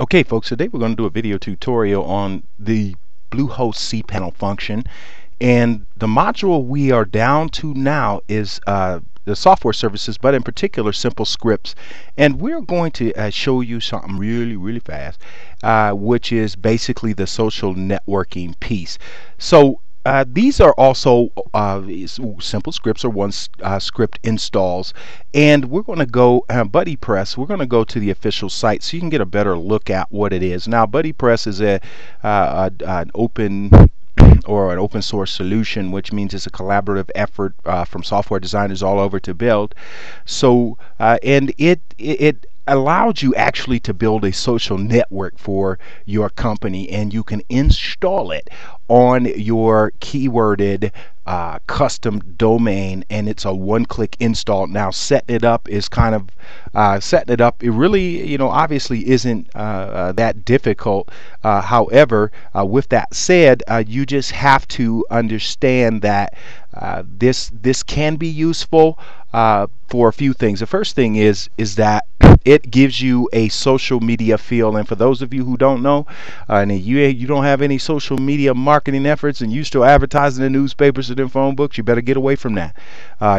Okay folks, today we're going to do a video tutorial on the Bluehost cPanel function, and the module we are down to now is the software services, but in particular simple scripts. And we're going to show you something really fast, which is basically the social networking piece. So these are also simple scripts or one script installs, and we're going to go BuddyPress. We're going to go to the official site so you can get a better look at what it is. Now, BuddyPress is an open or an open source solution, which means it's a collaborative effort from software designers all over to build. So and it allows you actually to build a social network for your company, and you can install it on your keyworded custom domain, and it's a one-click install. Now, setting it up is kind of setting it up. It really, obviously isn't that difficult. However, with that said, you just have to understand that this can be useful for a few things. The first thing is that it gives you a social media feel, and for those of you who don't know, and you don't have any social media marketing efforts, and you still advertising in newspapers and in phone books, you better get away from that.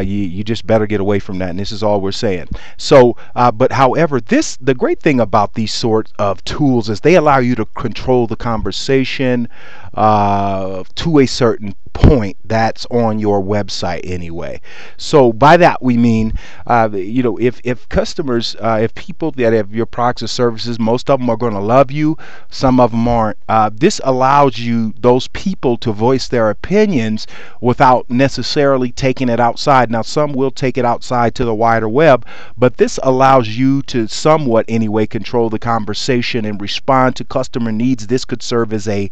You just better get away from that, and this is all we're saying. So, but however, the great thing about these sorts of tools is they allow you to control the conversation to a certain point that's on your website anyway. So by that we mean if customers, if people that have your products or services, most of them are going to love you, some of them aren't. This allows those people to voice their opinions without necessarily taking it outside. Now, some will take it outside to the wider web, but this allows you to somewhat anyway control the conversation and respond to customer needs. This could serve as a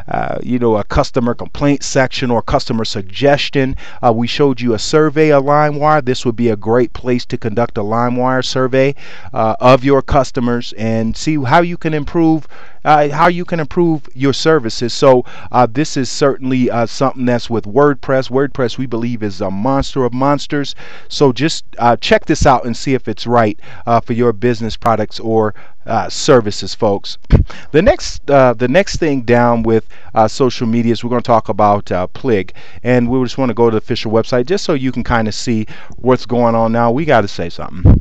a customer complaint section or customer suggestion. We showed you a survey of LimeWire. This would be a great place to conduct a LimeWire survey of your customers and see how you can improve your services. So this is certainly something that's with WordPress. WordPress, we believe, is a monster of monsters. So just check this out and see if it's right for your business products or services, folks. The next thing down with social media is we're going to talk about Plig, and we just want to go to the official website just so you can kind of see what's going on. Now, we got to say something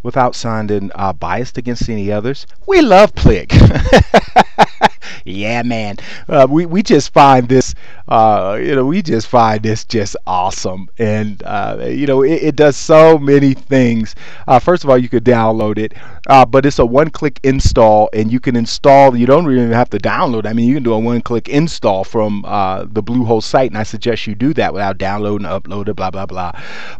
without sounding biased against any others. We love Plig. Yeah, man. We just find this just awesome, and it does so many things. First of all, you could download it, but it's a one-click install, and you can install. You don't even have to download. I mean, you can do a one-click install from the Bluehost site, and I suggest you do that without downloading, uploading, blah blah blah.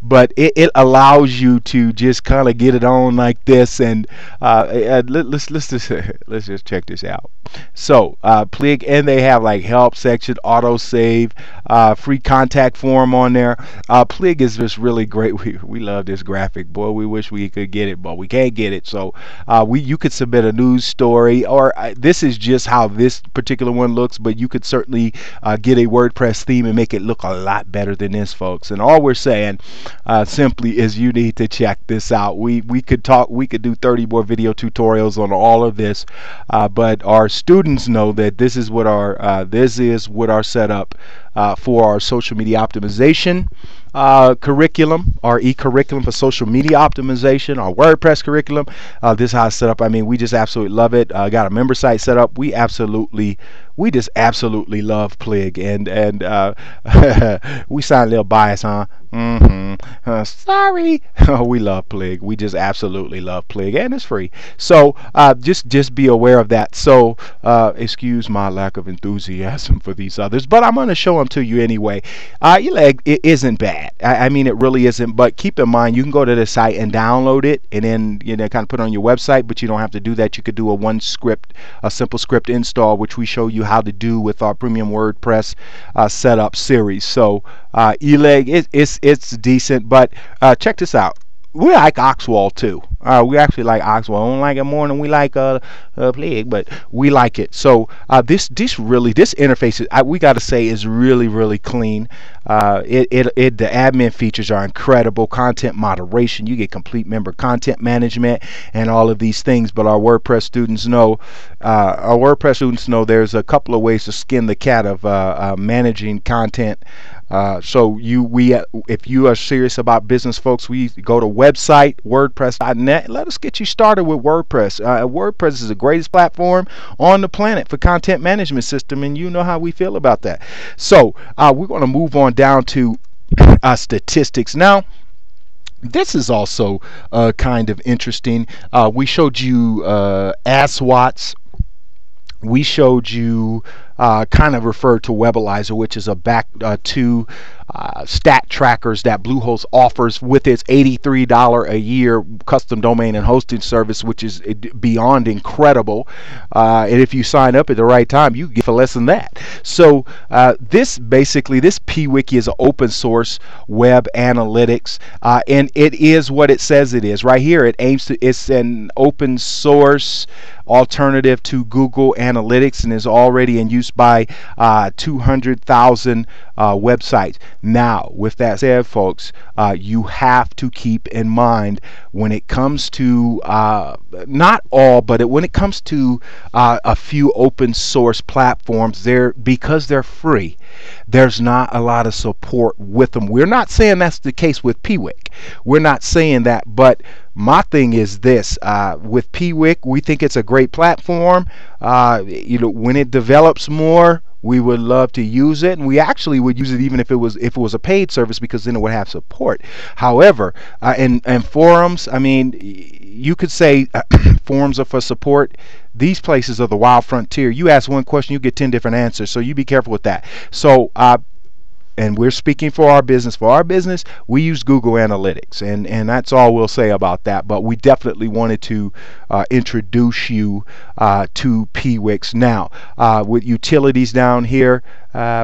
But it allows you to just kind of get it on like this, and let's just check this out. So Plig, and they have like help section, auto save, free contact form on there. Plig is just really great. We love this graphic, boy. We wish we could get it, but we can't get it. So you could submit a news story, or this is just how this particular one looks, but you could certainly get a WordPress theme and make it look a lot better than this, folks. And all we're saying simply is you need to check this out. We could do 30 more video tutorials on all of this, but our students know that this is what our setup for our social media optimization curriculum, our e-curriculum for social media optimization, our WordPress curriculum. This is how it's set up. I mean, we just absolutely love it. Got a member site set up. We just absolutely love Plig, and we sound a little biased, huh? Sorry. We love Plig. We just absolutely love Plig, and it's free. So just be aware of that. So excuse my lack of enthusiasm for these others, but I'm going to show them to you anyway. It isn't bad. I mean, it really isn't. But keep in mind, you can go to the site and download it, and then kind of put it on your website. But you don't have to do that. You could do a simple script install, which we show you how to do with our premium WordPress setup series. So eLeg, it's decent, but check this out. we like Oxwall too. We actually like Oxwall. We don't like it more than we like Plague, but we like it. So this really, this interface is, we got to say, is really clean. The admin features are incredible. Content moderation, you get complete member content management and all of these things. But our WordPress students know, there's a couple of ways to skin the cat of managing content. If you are serious about business, folks, we go to website wordpress.net. Let us get you started with WordPress. WordPress is the greatest platform on the planet for content management system, and you know how we feel about that. So we're going to move on down to statistics now. This is also kind of interesting. We showed you AdsWatts. We showed you kind of referred to Webalizer, which is a back to stat trackers that Bluehost offers with its $83 a year custom domain and hosting service, which is beyond incredible. And if you sign up at the right time, you get for less than that. So this PWiki is an open source web analytics, and it is what it says it is. Right here, it's an open source alternative to Google Analytics and is already in use by 200,000 websites. Now, with that said, folks, you have to keep in mind when it comes to not all, but when it comes to a few open source platforms, because they're free, there's not a lot of support with them. We're not saying that's the case with PWiki. We're not saying that, but my thing is this: with PWiki, we think it's a great platform. When it develops more, we would love to use it, and we actually would use it even if it was a paid service, because then it would have support. However, and forums, I mean, you could say forums are for support. These places are the wild frontier. You ask one question, you get 10 different answers, so you be careful with that. So and we're speaking for our business. For our business, we use Google Analytics, and that's all we'll say about that. But we definitely wanted to introduce you to PWiki. Now, with utilities down here,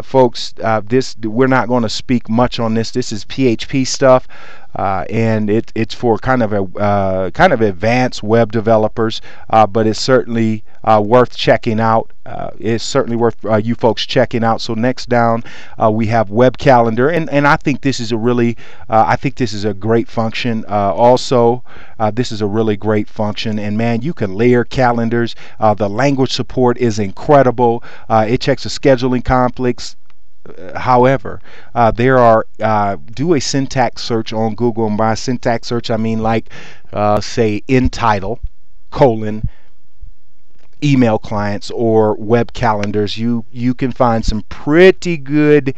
folks, we're not going to speak much on this. This is PHP stuff. And it's for kind of advanced web developers, but it's certainly worth checking out. It's certainly worth you folks checking out. So next down, we have Web Calendar, and I think this is a great function. Also, this is a really great function, and man, you can layer calendars. The language support is incredible. It checks the scheduling conflicts. However, there are do a syntax search on Google, and by syntax search I mean say in title email clients or web calendars. You can find some pretty good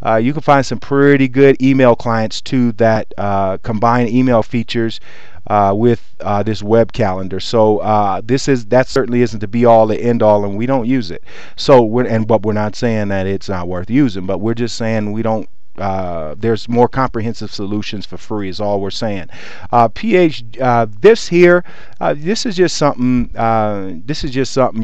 email clients too that combine email features with this web calendar. So that certainly isn't the be all the end all, and we don't use it. So but we're not saying that it's not worth using, but we're just saying we don't. There's more comprehensive solutions for free is all we're saying. This is just something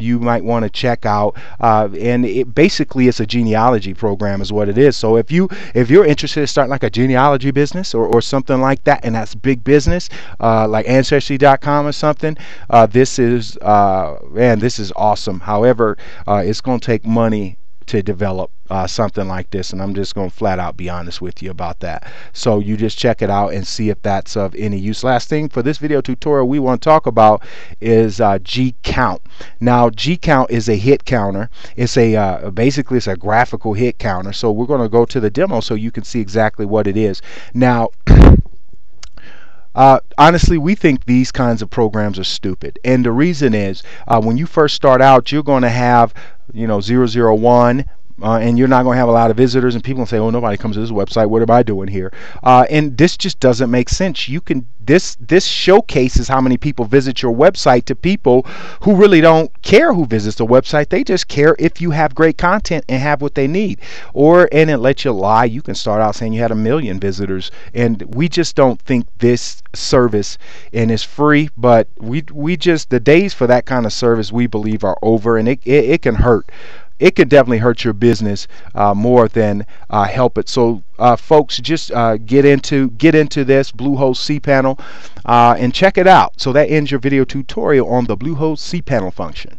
you might want to check out, and it's a genealogy program is what it is. So if you're interested in starting like a genealogy business or something like that, and that's big business, like ancestry.com or something, this is awesome. However, it's going to take money to develop something like this, and I'm just going to flat out be honest with you about that. So you just check it out and see if that's of any use. Last thing for this video tutorial we want to talk about is G-Count. Now, G-Count is a hit counter. It's basically it's a graphical hit counter. So we're going to go to the demo so you can see exactly what it is. Now, honestly, we think these kinds of programs are stupid, and the reason is when you first start out, you're going to have 001, and you're not going to have a lot of visitors, and people will say, oh, nobody comes to this website, what am I doing here? And this just doesn't make sense. This showcases how many people visit your website to people who really don't care who visits the website. They just care if you have great content and have what they need. And it lets you lie. You can start out saying you had 1 million visitors, and we just don't think this service, and it's free, but the days for that kind of service we believe are over, and it can hurt it could definitely hurt your business more than help it. So folks, just get into this Bluehost cPanel and check it out. So that ends your video tutorial on the Bluehost cPanel function.